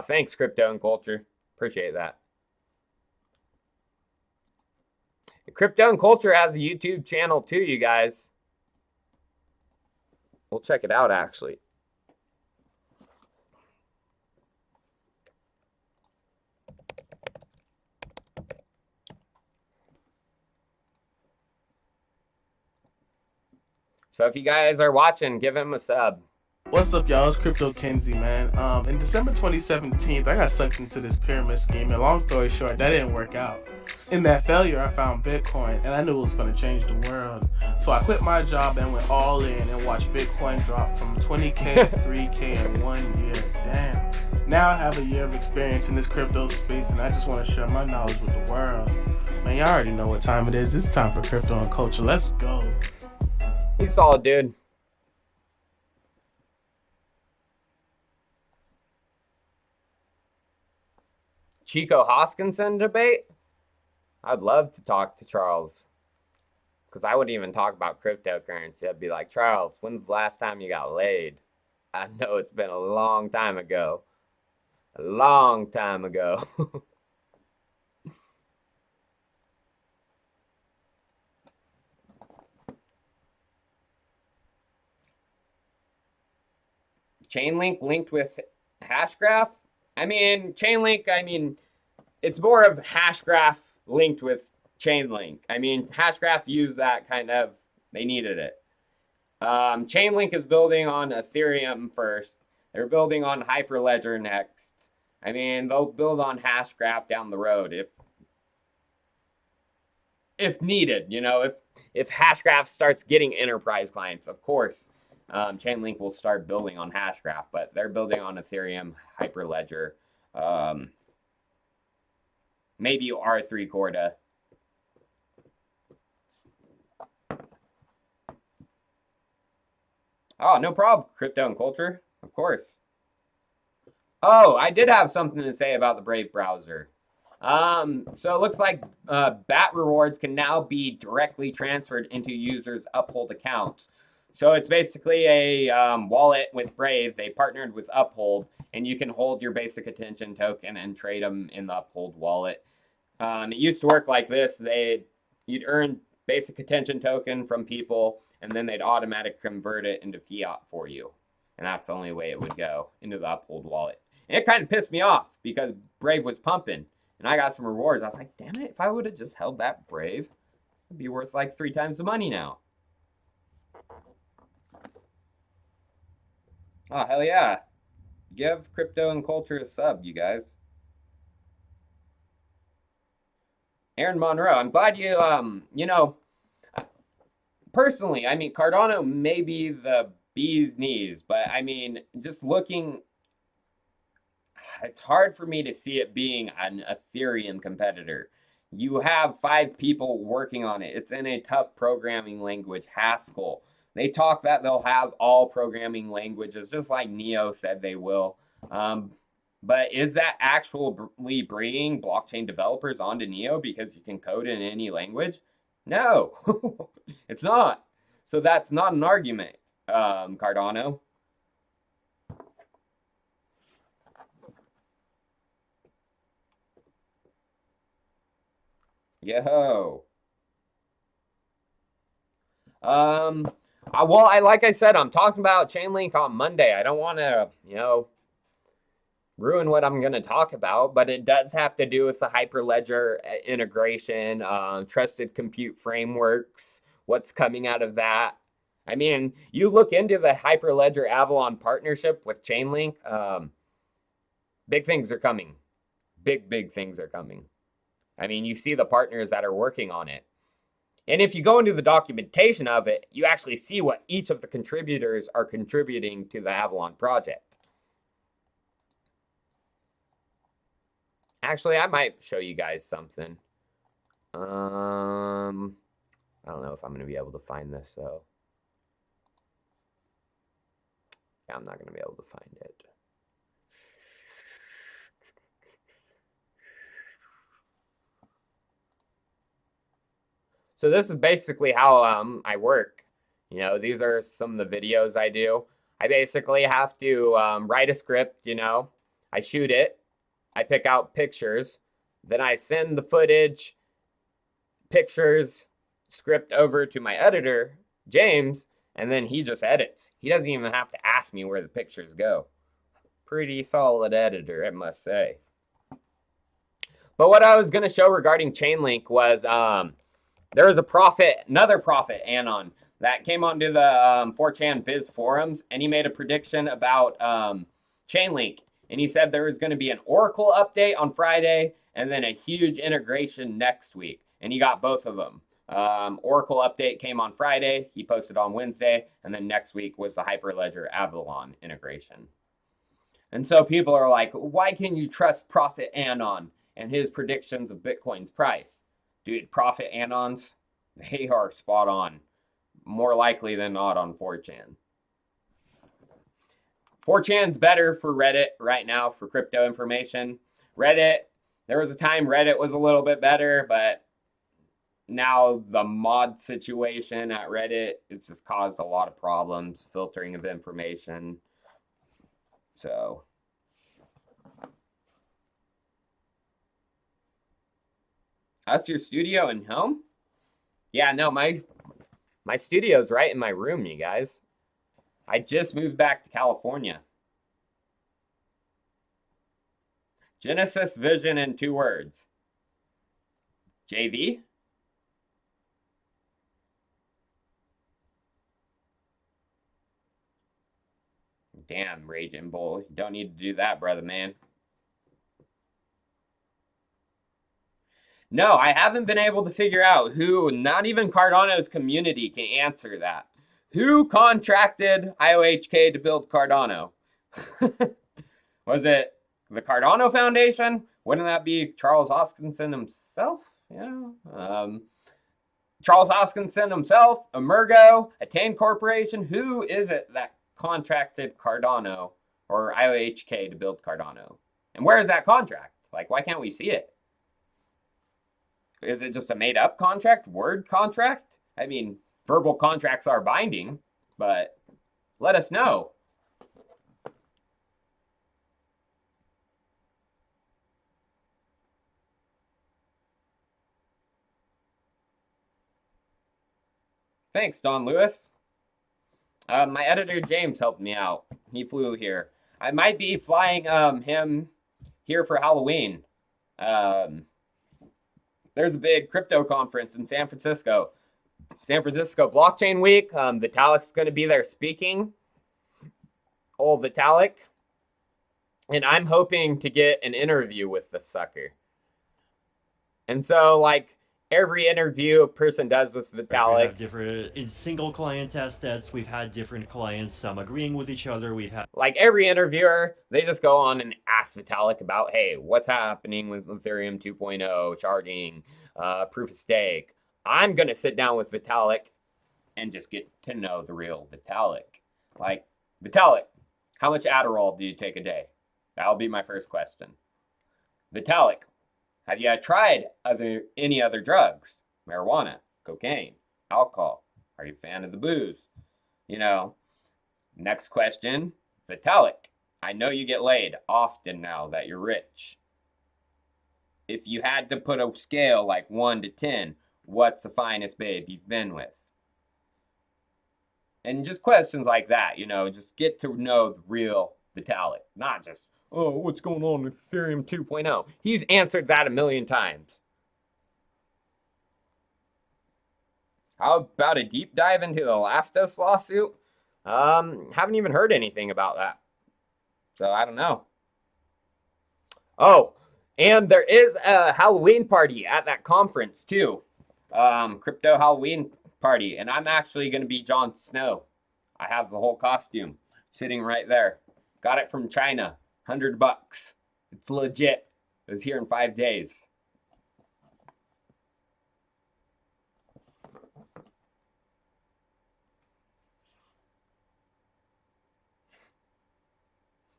Speaker 1: Thanks, Crypto and Culture. Appreciate that. Crypto and Culture has a YouTube channel too, you guys. We'll check it out, actually. So if you guys are watching, give him a sub.
Speaker 4: What's up, y'all? It's Crypto Kenzie, man. In December 2017, I got sucked into this pyramid scheme, and long story short, that didn't work out. In that failure, I found Bitcoin, and I knew it was going to change the world. So I quit my job and went all in and watched Bitcoin drop from 20K to 3K in 1 year. Damn. Now I have a year of experience in this crypto space, and I just want to share my knowledge with the world. Man, y'all already know what time it is. It's time for Crypto and Culture. Let's go.
Speaker 1: He's solid, dude. Chico Hoskinson debate? I'd love to talk to Charles. Because I wouldn't even talk about cryptocurrency. I'd be like, Charles, when's the last time you got laid? I know it's been a long time ago. A long time ago. Chainlink linked with Hashgraph? I mean, Chainlink, it's more of Hashgraph linked with Chainlink. I mean, Hashgraph used that they needed it. Chainlink is building on Ethereum first. They're building on Hyperledger next. I mean, they'll build on Hashgraph down the road if needed. You know, if Hashgraph starts getting enterprise clients, of course, Chainlink will start building on Hashgraph, but they're building on Ethereum, Hyperledger, maybe R3 Corda. Oh, no problem. Crypto and Culture, of course. Oh, I did have something to say about the Brave browser. So it looks like BAT rewards can now be directly transferred into users' Uphold accounts. So it's basically a wallet with Brave. They partnered with Uphold, and you can hold your basic attention token and trade them in the Uphold wallet. It used to work like this. You'd earn basic attention token from people, and then they'd automatically convert it into fiat for you. And that's the only way it would go, into the Uphold wallet. And it kind of pissed me off because Brave was pumping, and I got some rewards. I was like, damn it, if I would have just held that Brave, it'd be worth like 3 times the money now. Oh, hell yeah. Give Crypto and Culture a sub, you guys. Aaron Monroe, I'm glad you, personally, Cardano may be the bee's knees, but just looking, it's hard for me to see it being an Ethereum competitor. You have 5 people working on it. It's in a tough programming language, Haskell. They talk that they'll have all programming languages, just like Neo said they will. But is that actually bringing blockchain developers onto Neo because you can code in any language? No, it's not. So that's not an argument, Cardano. Yo. Well, like I said, I'm talking about Chainlink on Monday. I don't want to, ruin what I'm going to talk about, but it does have to do with the Hyperledger integration, trusted compute frameworks, what's coming out of that. You look into the Hyperledger Avalon partnership with Chainlink, big things are coming. Big things are coming. You see the partners that are working on it. And if you go into the documentation of it, you actually see what each of the contributors are contributing to the Avalon project. Actually, I might show you guys something. I don't know if I'm going to be able to find this, though. Okay, I'm not going to be able to find it. So this is basically how I work. You know, these are some of the videos I do. I basically have to write a script, you know. I shoot it. I pick out pictures. Then I send the footage, pictures, script over to my editor, James, and then he just edits. He doesn't even have to ask me where the pictures go. Pretty solid editor, I must say. But what I was going to show regarding Chainlink was there was another prophet, Anon, that came onto the 4chan Biz forums, and he made a prediction about Chainlink. And he said there was going to be an Oracle update on Friday and then a huge integration next week. And he got both of them. Oracle update came on Friday. He posted on Wednesday. And then next week was the Hyperledger Avalon integration. And so people are like, why can you trust Prophet Anon and his predictions of Bitcoin's price? Dude, Prophet Anons, they are spot on. More likely than not on 4chan. 4chan's better for Reddit right now for crypto information. Reddit, there was a time Reddit was a little bit better, but now the mod situation at Reddit, it's just caused a lot of problems, filtering of information. So that's your studio and home? Yeah, no, my studio's right in my room, you guys. I just moved back to California. Genesis Vision in 2 words. JV? Damn, Raging Bull. You don't need to do that, brother, man. No, I haven't been able to figure out who, not even Cardano's community can answer that. Who contracted IOHK to build Cardano? Was it the Cardano Foundation? Wouldn't that be Charles Hoskinson himself? Yeah. Charles Hoskinson himself, Emergo, Attain Corporation. Who is it that contracted Cardano or IOHK to build Cardano? And where is that contract? Like, why can't we see it? Is it just a made-up contract? Word contract? I mean, verbal contracts are binding, but let us know. Thanks, Don Lewis. My editor, James, helped me out. He flew here. I might be flying him here for Halloween. There's a big crypto conference in San Francisco. San Francisco Blockchain Week. Vitalik's going to be there speaking. Old Vitalik. And I'm hoping to get an interview with the sucker. And so, like, every interview a person does with Vitalik.
Speaker 5: We have different, in single client test nets, we've had different clients, some agreeing with each other. We've had,
Speaker 1: like, every interviewer, they just go on and ask Vitalik about, hey, what's happening with Ethereum 2.0, charging, proof of stake. I'm going to sit down with Vitalik and just get to know the real Vitalik. Like, Vitalik, how much Adderall do you take a day? That'll be my first question. Vitalik, have you tried any other drugs? Marijuana, cocaine, alcohol? Are you a fan of the booze? You know, next question. Vitalik, I know you get laid often now that you're rich. If you had to put a scale like 1 to 10, what's the finest babe you've been with? And just questions like that, you know, just get to know the real Vitalik, not just, oh, what's going on with Ethereum 2.0? He's answered that a million times. How about a deep dive into the Last Us lawsuit? Haven't even heard anything about that. So I don't know. Oh, and there is a Halloween party at that conference too. Crypto Halloween party. And I'm actually going to be Jon Snow. I have the whole costume sitting right there. Got it from China. $100. It's legit. It was here in 5 days.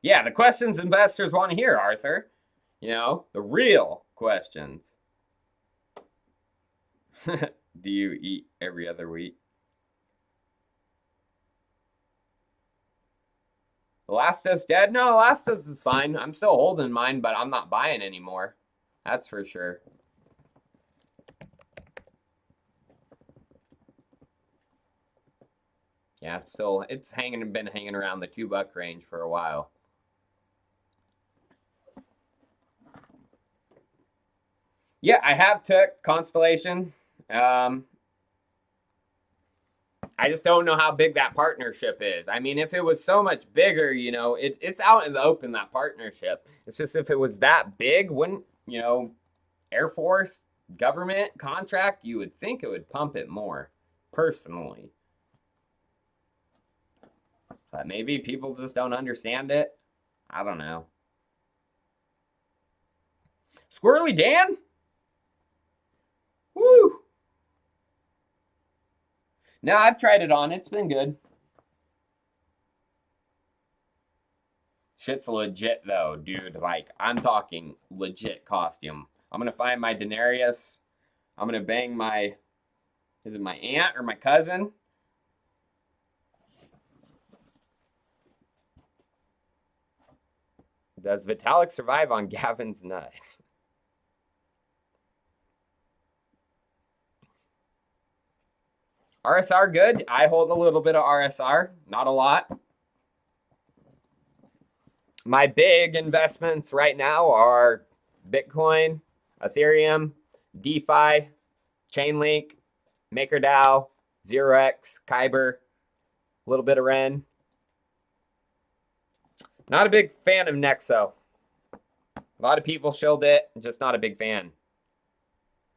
Speaker 1: Yeah, the questions investors want to hear, Arthur. You know, the real questions. Do you eat every other week? Elastos dead? No, Elastos is fine. I'm still holding mine, but I'm not buying anymore. That's for sure. Yeah, it's been hanging around the $2 range for a while. Yeah, I have took Constellation. I just don't know how big that partnership is. I mean, if it was so much bigger, you know, it's out in the open, that partnership. It's just if it was that big, wouldn't, you know, Air Force, government, contract, you would think it would pump it more, personally. But maybe people just don't understand it. I don't know. Squirrely Dan? Woo! No, I've tried it on. It's been good. Shit's legit, though, dude. Like, I'm talking legit costume. I'm going to find my Denarius. I'm going to bang my... Is it my aunt or my cousin? Does Vitalik survive on Gavin's nut? RSR good. I hold a little bit of RSR. Not a lot. My big investments right now are Bitcoin, Ethereum, DeFi, Chainlink, MakerDao, 0x, Kyber, a little bit of Ren. Not a big fan of Nexo. A lot of people shilled it, just not a big fan.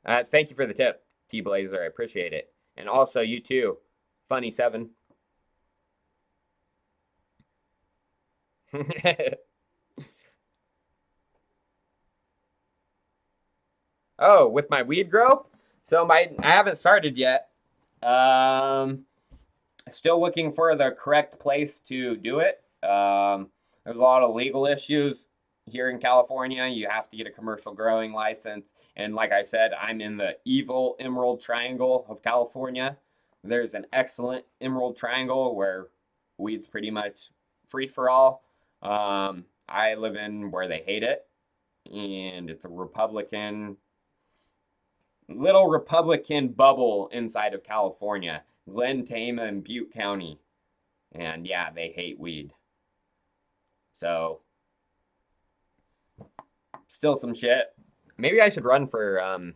Speaker 1: Thank you for the tip, T-Blazer. I appreciate it. And also, you too, Funny7. Oh, with my weed grow? So I haven't started yet. Still looking for the correct place to do it. There's a lot of legal issues here in California. You have to get a commercial growing license. And like I said, I'm in the evil Emerald Triangle of California. There's an excellent Emerald Triangle where weed's pretty much free for all. I live in where they hate it. And it's a little Republican bubble inside of California. Glen, Tama, and Butte County. And yeah, they hate weed. So, still some shit. Maybe I should run for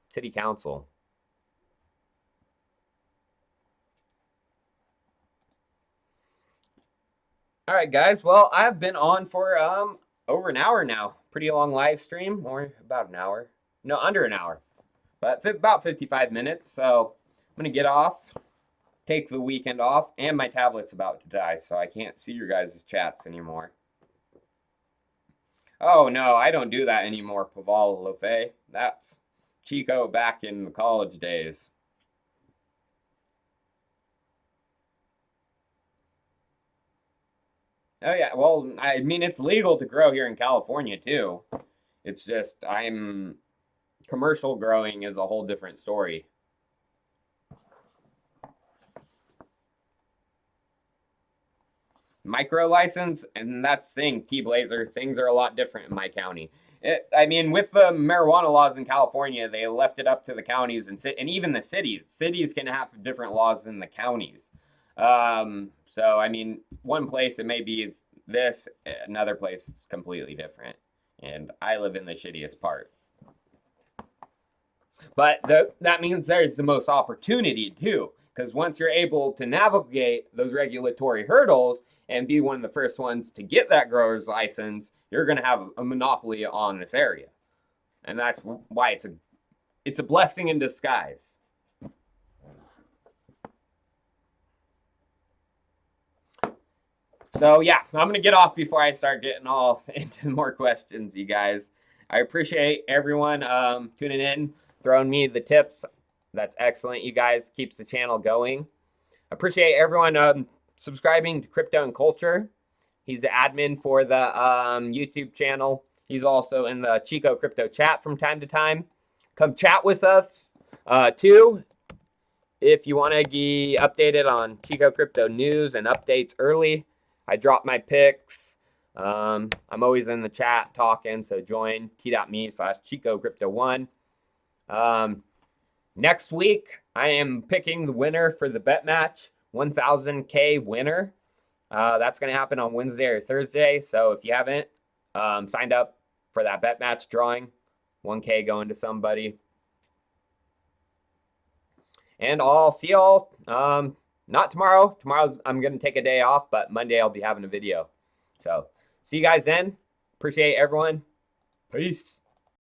Speaker 1: city council. All right, guys. Well, I've been on for over an hour now. Pretty long live stream, or about an hour. No, under an hour. But about 55 minutes. So, I'm going to get off, take the weekend off, and my tablet's about to die, so I can't see your guys' chats anymore. Oh, no, I don't do that anymore, Paval Lefay. That's Chico back in the college days. Oh, yeah, well, I mean, it's legal to grow here in California, too. It's just, commercial growing is a whole different story. Micro license, and that's the thing, T-Blazer, things are a lot different in my county. I mean, with the marijuana laws in California, they left it up to the counties and even the cities. Cities can have different laws than the counties. So, I mean, one place it may be this, another place it's completely different. And I live in the shittiest part. But that means there's the most opportunity, too. Because once you're able to navigate those regulatory hurdles and be one of the first ones to get that grower's license, you're going to have a monopoly on this area. And that's why it's a blessing in disguise. So, yeah, I'm going to get off before I start getting all into more questions, you guys. I appreciate everyone tuning in, throwing me the tips. That's excellent, you guys. Keeps the channel going. Appreciate everyone subscribing to Crypto and Culture. He's the admin for the YouTube channel. He's also in the Chico Crypto chat from time to time. Come chat with us too if you want to be updated on Chico Crypto news and updates early. I drop my picks. I'm always in the chat talking, so join t.me/ChicoCrypto1. Next week, I am picking the winner for the bet match, 1000K winner. That's going to happen on Wednesday or Thursday. So if you haven't signed up for that bet match drawing, 1K going to somebody. And I'll see y'all not tomorrow. Tomorrow's I'm going to take a day off, but Monday I'll be having a video. So see you guys then. Appreciate everyone. Peace.